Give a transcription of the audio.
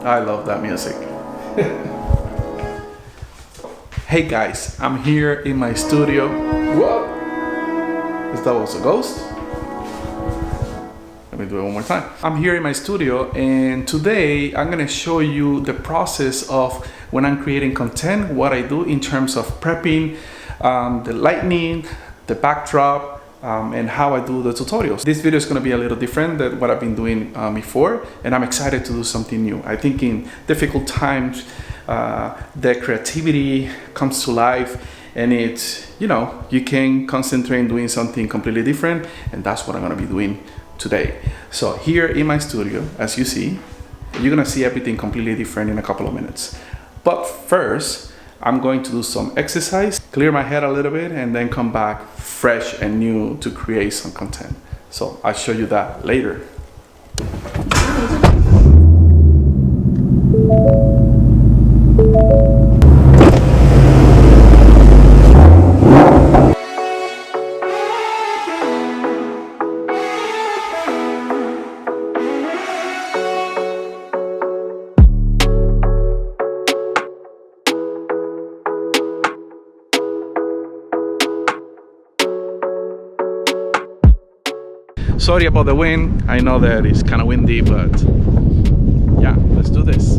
I love that music. Hey guys, I'm here in my studio. Whoa! Is that was a ghost? Let me do it one more time. I'm here in my studio, and today I'm gonna show you the process of when I'm creating content, what I do in terms of prepping, the lighting, the backdrop, and how I do the tutorials. This video is going to be a little different than what I've been doing before, and I'm excited to do something new. I think in difficult times, the creativity comes to life, and it's, you can concentrate on doing something completely different, and that's what I'm going to be doing today. So here in my studio, as you see, you're going to see everything completely different in a couple of minutes. But first, I'm going to do some exercise, clear my head a little bit, and then come back fresh and new to create some content. So I'll show you that later. Sorry about the wind. I know that it's kind of windy, but yeah, let's do this.